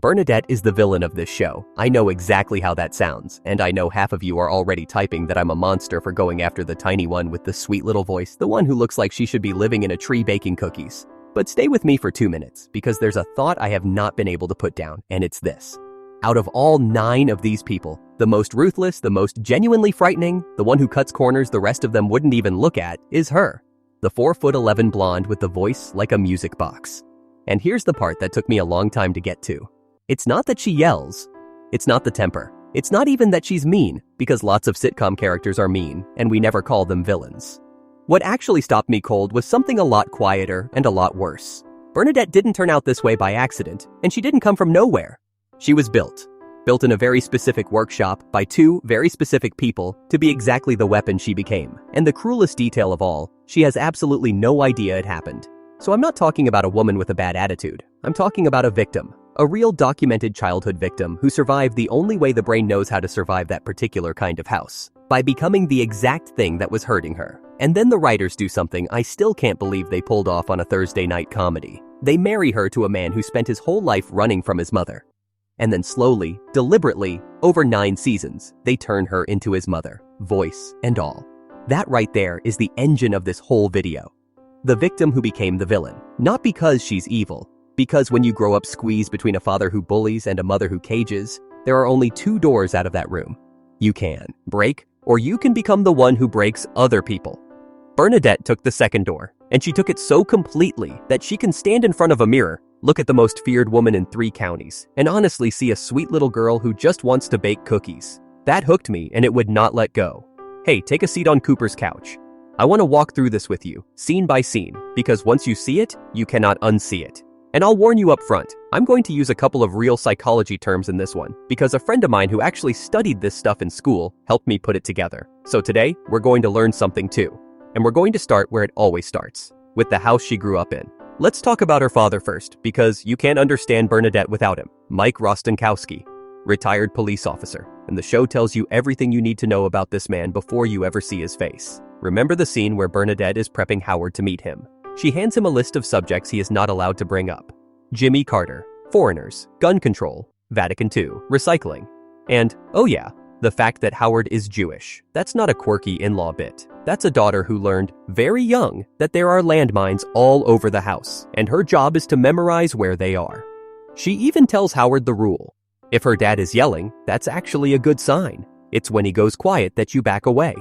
Bernadette is the villain of this show. I know exactly how that sounds, and I know half of you are already typing that I'm a monster for going after the tiny one with the sweet little voice, the one who looks like she should be living in a tree baking cookies. But stay with me for 2 minutes, because there's a thought I have not been able to put down, and it's this. Out of all 9 of these people, the most ruthless, the most genuinely frightening, the one who cuts corners the rest of them wouldn't even look at, is her. The 4'11" blonde with the voice like a music box. And here's the part that took me a long time to get to. It's not that she yells. It's not the temper. It's not even that she's mean, because lots of sitcom characters are mean, and we never call them villains. What actually stopped me cold was something a lot quieter and a lot worse. Bernadette didn't turn out this way by accident, and she didn't come from nowhere. She was built in a very specific workshop by 2 very specific people to be exactly the weapon she became. And the cruelest detail of all, she has absolutely no idea it happened. So I'm not talking about a woman with a bad attitude. I'm talking about a victim. A real documented childhood victim who survived the only way the brain knows how to survive that particular kind of house. By becoming the exact thing that was hurting her. And then the writers do something I still can't believe they pulled off on a Thursday night comedy. They marry her to a man who spent his whole life running from his mother. And then slowly, deliberately, over 9 seasons, they turn her into his mother, voice and all. That right there is the engine of this whole video. The victim who became the villain. Not because she's evil. Because when you grow up squeezed between a father who bullies and a mother who cages, there are only 2 doors out of that room. You can break, or you can become the one who breaks other people. Bernadette took the second door, and she took it so completely that she can stand in front of a mirror, look at the most feared woman in 3 counties, and honestly see a sweet little girl who just wants to bake cookies. That hooked me, and it would not let go. Hey, take a seat on Cooper's couch. I want to walk through this with you, scene by scene, because once you see it, you cannot unsee it. And I'll warn you up front, I'm going to use a couple of real psychology terms in this one, because a friend of mine who actually studied this stuff in school helped me put it together. So today, we're going to learn something too. And we're going to start where it always starts, with the house she grew up in. Let's talk about her father first, because you can't understand Bernadette without him. Mike Rostenkowski, retired police officer, and the show tells you everything you need to know about this man before you ever see his face. Remember the scene where Bernadette is prepping Howard to meet him. She hands him a list of subjects he is not allowed to bring up. Jimmy Carter, foreigners, gun control, Vatican II, recycling. And, oh yeah, the fact that Howard is Jewish. That's not a quirky in-law bit. That's a daughter who learned, very young, that there are landmines all over the house, and her job is to memorize where they are. She even tells Howard the rule. If her dad is yelling, that's actually a good sign. It's when he goes quiet that you back away.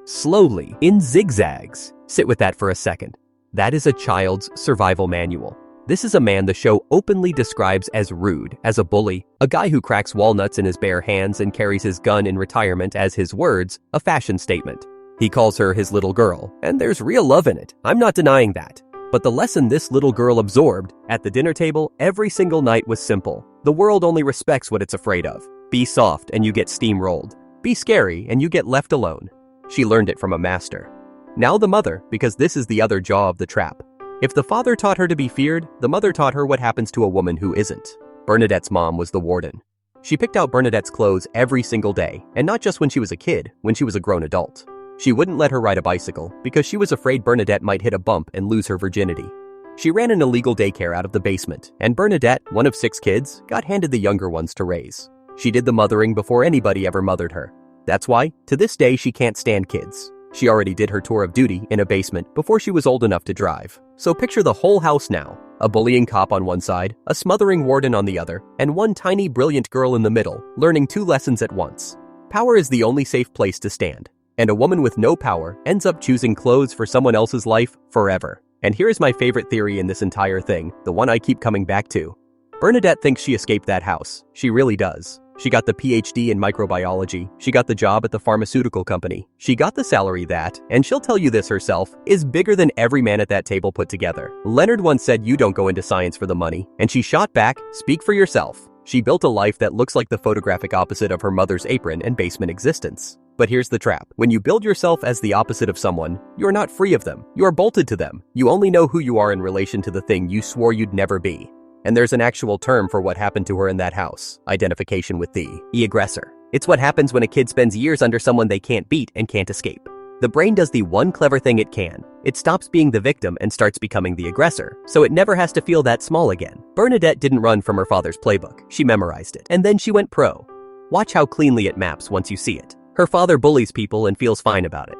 Slowly, in zigzags. Sit with that for a second. That is a child's survival manual. This is a man the show openly describes as rude, as a bully, a guy who cracks walnuts in his bare hands and carries his gun in retirement as his words, a fashion statement. He calls her his little girl, and there's real love in it. I'm not denying that. But the lesson this little girl absorbed at the dinner table every single night was simple. The world only respects what it's afraid of. Be soft and you get steamrolled. Be scary and you get left alone. She learned it from a master. Now the mother, because this is the other jaw of the trap. If the father taught her to be feared, the mother taught her what happens to a woman who isn't. Bernadette's mom was the warden. She picked out Bernadette's clothes every single day, and not just when she was a kid, when she was a grown adult. She wouldn't let her ride a bicycle because she was afraid Bernadette might hit a bump and lose her virginity. She ran an illegal daycare out of the basement, and Bernadette, one of 6 kids, got handed the younger ones to raise. She did the mothering before anybody ever mothered her. That's why, to this day, she can't stand kids. She already did her tour of duty in a basement before she was old enough to drive. So picture the whole house now. A bullying cop on one side, a smothering warden on the other, and one tiny brilliant girl in the middle, learning 2 lessons at once. Power is the only safe place to stand. And a woman with no power ends up choosing clothes for someone else's life forever. And here's my favorite theory in this entire thing, the one I keep coming back to. Bernadette thinks she escaped that house. She really does. She got the PhD in microbiology. She got the job at the pharmaceutical company. She got the salary that, and she'll tell you this herself, is bigger than every man at that table put together. Leonard once said you don't go into science for the money. And she shot back, speak for yourself. She built a life that looks like the photographic opposite of her mother's apron and basement existence. But here's the trap. When you build yourself as the opposite of someone, you're not free of them. You are bolted to them. You only know who you are in relation to the thing you swore you'd never be. And there's an actual term for what happened to her in that house. Identification with the aggressor. It's what happens when a kid spends years under someone they can't beat and can't escape. The brain does the one clever thing it can. It stops being the victim and starts becoming the aggressor, so it never has to feel that small again. Bernadette didn't run from her father's playbook. She memorized it, and then she went pro. Watch how cleanly it maps once you see it. Her father bullies people and feels fine about it.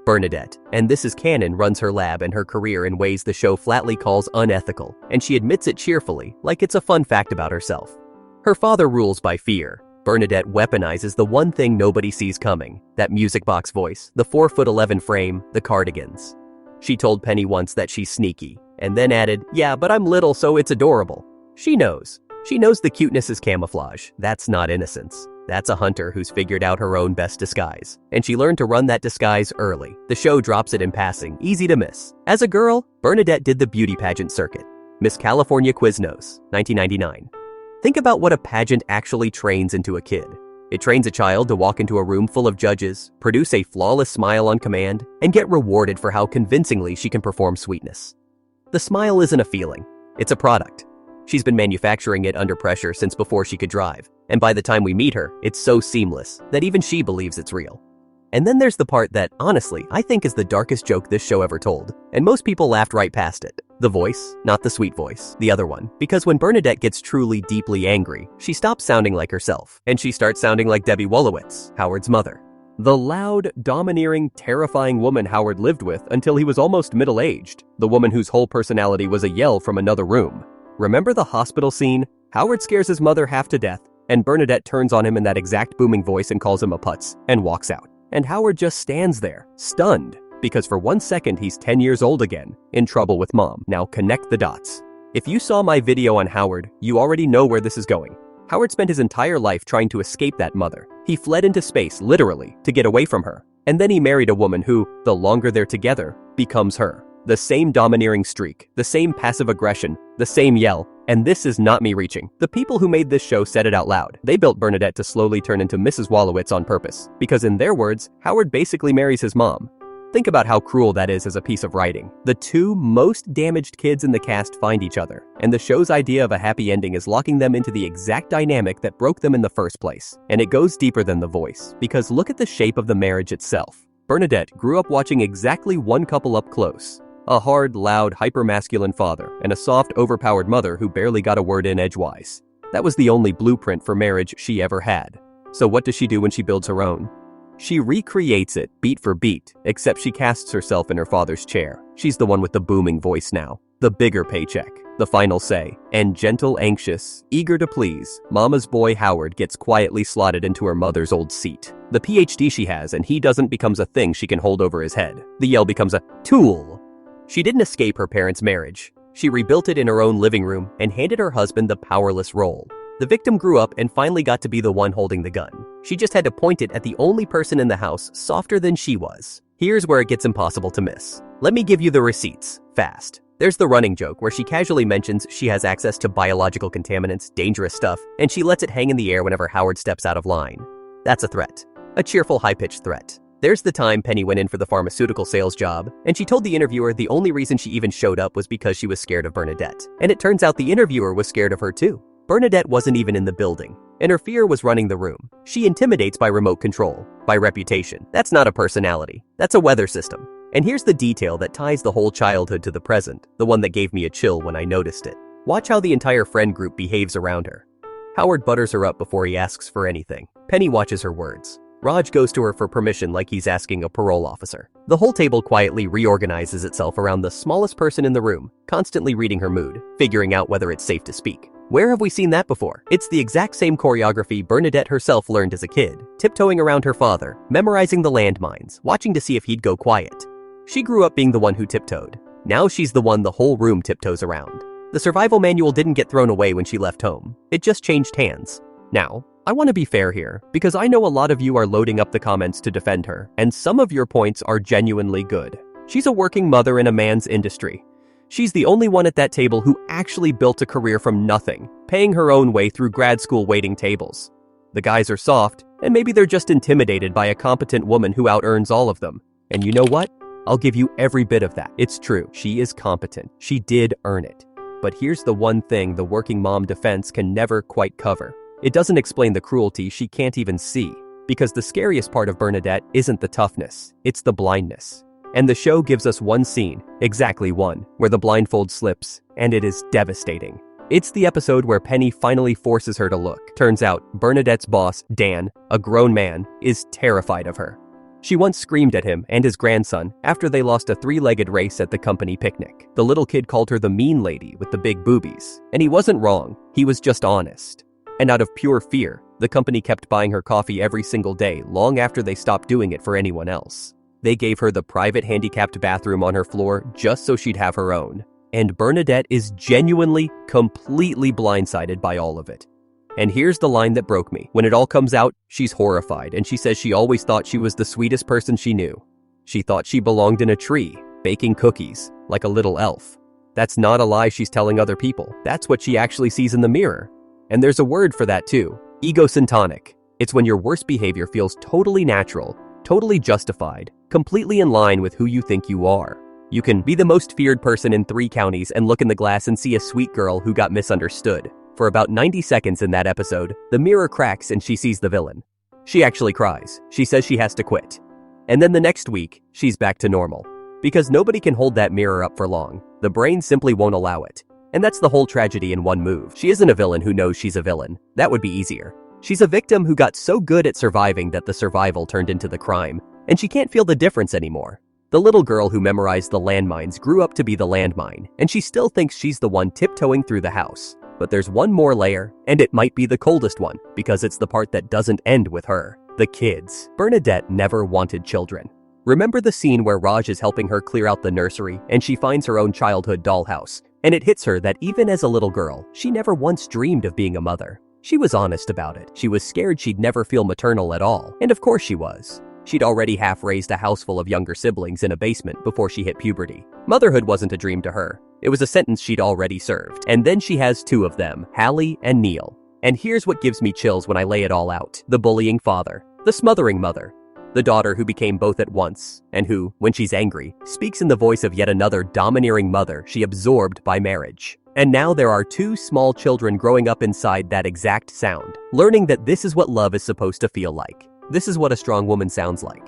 Bernadette, and this is canon, runs her lab and her career in ways the show flatly calls unethical, and she admits it cheerfully, like it's a fun fact about herself. Her father rules by fear. Bernadette weaponizes the one thing nobody sees coming, that music box voice, the 4'11" frame, the cardigans. She told Penny once that she's sneaky, and then added, "Yeah, but I'm little, so it's adorable." She knows. She knows the cuteness is camouflage. That's not innocence. That's a hunter who's figured out her own best disguise. And she learned to run that disguise early. The show drops it in passing, easy to miss. As a girl, Bernadette did the beauty pageant circuit. Miss California Quiznos, 1999. Think about what a pageant actually trains into a kid. It trains a child to walk into a room full of judges, produce a flawless smile on command, and get rewarded for how convincingly she can perform sweetness. The smile isn't a feeling, it's a product. She's been manufacturing it under pressure since before she could drive, and by the time we meet her, it's so seamless that even she believes it's real. And then there's the part that, honestly, I think is the darkest joke this show ever told, and most people laughed right past it. The voice, not the sweet voice, the other one. Because when Bernadette gets truly deeply angry, she stops sounding like herself, and she starts sounding like Debbie Wolowitz, Howard's mother. The loud, domineering, terrifying woman Howard lived with until he was almost middle-aged, the woman whose whole personality was a yell from another room. Remember the hospital scene? Howard scares his mother half to death, and Bernadette turns on him in that exact booming voice and calls him a putz, and walks out. And Howard just stands there, stunned, because for 1 second he's 10 years old again, in trouble with mom. Now connect the dots. If you saw my video on Howard, you already know where this is going. Howard spent his entire life trying to escape that mother. He fled into space, literally, to get away from her. And then he married a woman who, the longer they're together, becomes her. The same domineering streak, the same passive aggression, the same yell. And this is not me reaching. The people who made this show said it out loud. They built Bernadette to slowly turn into Mrs. Wolowitz on purpose. Because in their words, Howard basically marries his mom. Think about how cruel that is as a piece of writing. The two most damaged kids in the cast find each other, and the show's idea of a happy ending is locking them into the exact dynamic that broke them in the first place. And it goes deeper than the voice, because look at the shape of the marriage itself. Bernadette grew up watching exactly one couple up close. A hard, loud, hyper-masculine father, and a soft, overpowered mother who barely got a word in edgewise. That was the only blueprint for marriage she ever had. So what does she do when she builds her own? She recreates it, beat for beat, except she casts herself in her father's chair. She's the one with the booming voice now, the bigger paycheck, the final say, and gentle, anxious, eager to please, mama's boy Howard gets quietly slotted into her mother's old seat. The PhD she has and he doesn't becomes a thing she can hold over his head. The yell becomes a tool. She didn't escape her parents' marriage. She rebuilt it in her own living room and handed her husband the powerless role. The victim grew up and finally got to be the one holding the gun. She just had to point it at the only person in the house softer than she was. Here's where it gets impossible to miss. Let me give you the receipts, fast. There's the running joke where she casually mentions she has access to biological contaminants, dangerous stuff, and she lets it hang in the air whenever Howard steps out of line. That's a threat. A cheerful, high-pitched threat. There's the time Penny went in for the pharmaceutical sales job, and she told the interviewer the only reason she even showed up was because she was scared of Bernadette. And it turns out the interviewer was scared of her too. Bernadette wasn't even in the building, and her fear was running the room. She intimidates by remote control, by reputation. That's not a personality. That's a weather system. And here's the detail that ties the whole childhood to the present, the one that gave me a chill when I noticed it. Watch how the entire friend group behaves around her. Howard butters her up before he asks for anything. Penny watches her words. Raj goes to her for permission like he's asking a parole officer. The whole table quietly reorganizes itself around the smallest person in the room, constantly reading her mood, figuring out whether it's safe to speak. Where have we seen that before? It's the exact same choreography Bernadette herself learned as a kid, tiptoeing around her father, memorizing the landmines, watching to see if he'd go quiet. She grew up being the one who tiptoed. Now she's the one the whole room tiptoes around. The survival manual didn't get thrown away when she left home. It just changed hands. Now, I want to be fair here, because I know a lot of you are loading up the comments to defend her, and some of your points are genuinely good. She's a working mother in a man's industry. She's the only one at that table who actually built a career from nothing, paying her own way through grad school waiting tables. The guys are soft, and maybe they're just intimidated by a competent woman who out-earns all of them. And you know what? I'll give you every bit of that. It's true, she is competent. She did earn it. But here's the one thing the working mom defense can never quite cover. It doesn't explain the cruelty she can't even see. Because the scariest part of Bernadette isn't the toughness, it's the blindness. And the show gives us one scene, exactly one, where the blindfold slips, and it is devastating. It's the episode where Penny finally forces her to look. Turns out, Bernadette's boss, Dan, a grown man, is terrified of her. She once screamed at him and his grandson after they lost a three-legged race at the company picnic. The little kid called her the mean lady with the big boobies. And he wasn't wrong, he was just honest. And out of pure fear, the company kept buying her coffee every single day long after they stopped doing it for anyone else. They gave her the private handicapped bathroom on her floor just so she'd have her own. And Bernadette is genuinely, completely blindsided by all of it. And here's the line that broke me. When it all comes out, she's horrified, and she says she always thought she was the sweetest person she knew. She thought she belonged in a tree, baking cookies, like a little elf. That's not a lie she's telling other people. That's what she actually sees in the mirror. And there's a word for that too. Egocentric. It's when your worst behavior feels totally natural, totally justified, completely in line with who you think you are. You can be the most feared person in 3 counties and look in the glass and see a sweet girl who got misunderstood. For about 90 seconds in that episode, the mirror cracks and she sees the villain. She actually cries. She says she has to quit. And then the next week, she's back to normal. Because nobody can hold that mirror up for long. The brain simply won't allow it. And that's the whole tragedy in one move. She isn't a villain who knows she's a villain. That would be easier. She's a victim who got so good at surviving that the survival turned into the crime. And she can't feel the difference anymore. The little girl who memorized the landmines grew up to be the landmine, and she still thinks she's the one tiptoeing through the house. But there's one more layer, and it might be the coldest one, because it's the part that doesn't end with her. The kids. Bernadette never wanted children. Remember the scene where Raj is helping her clear out the nursery, and she finds her own childhood dollhouse, and it hits her that even as a little girl, she never once dreamed of being a mother. She was honest about it. She was scared she'd never feel maternal at all, and of course she was. She'd already half-raised a house full of younger siblings in a basement before she hit puberty. Motherhood wasn't a dream to her. It was a sentence she'd already served. And then she has 2 of them, Hallie and Neil. And here's what gives me chills when I lay it all out. The bullying father. The smothering mother. The daughter who became both at once, and who, when she's angry, speaks in the voice of yet another domineering mother she absorbed by marriage. And now there are 2 small children growing up inside that exact sound, learning that this is what love is supposed to feel like. This is what a strong woman sounds like.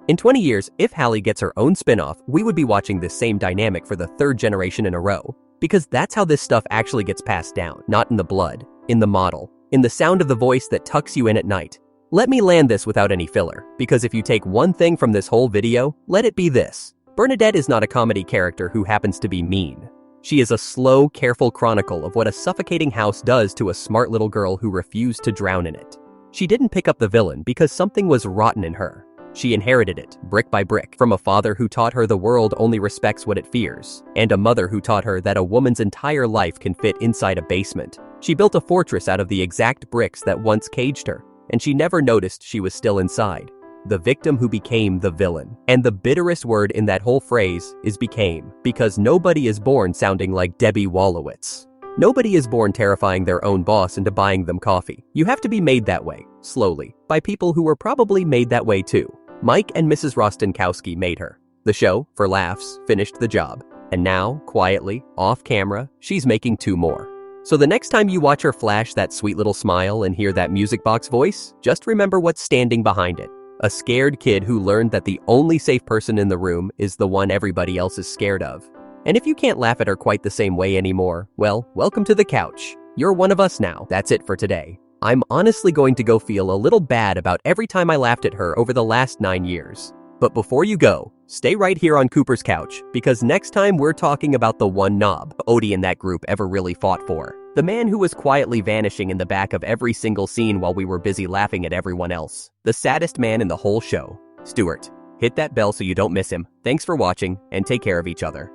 In 20 years, if Hallie gets her own spin-off, we would be watching this same dynamic for the 3rd generation in a row. Because that's how this stuff actually gets passed down, not in the blood, in the model, in the sound of the voice that tucks you in at night. Let me land this without any filler, because if you take one thing from this whole video, let it be this. Bernadette is not a comedy character who happens to be mean. She is a slow, careful chronicle of what a suffocating house does to a smart little girl who refused to drown in it. She didn't pick up the villain because something was rotten in her. She inherited it, brick by brick, from a father who taught her the world only respects what it fears, and a mother who taught her that a woman's entire life can fit inside a basement. She built a fortress out of the exact bricks that once caged her, and she never noticed she was still inside. The victim who became the villain. And the bitterest word in that whole phrase is became, because nobody is born sounding like Debbie Wallowitz. Nobody is born terrifying their own boss into buying them coffee. You have to be made that way, slowly, by people who were probably made that way too. Mike and Mrs. Rostenkowski made her. The show, for laughs, finished the job. And now, quietly, off camera, she's making 2 more. So the next time you watch her flash that sweet little smile and hear that music box voice, just remember what's standing behind it. A scared kid who learned that the only safe person in the room is the one everybody else is scared of. And if you can't laugh at her quite the same way anymore, well, welcome to the couch. You're one of us now. That's it for today. I'm honestly going to go feel a little bad about every time I laughed at her over the last 9 years. But before you go, stay right here on Cooper's couch, because next time we're talking about the one knob Odie and that group ever really fought for. The man who was quietly vanishing in the back of every single scene while we were busy laughing at everyone else. The saddest man in the whole show. Stuart, hit that bell so you don't miss him. Thanks for watching, and take care of each other.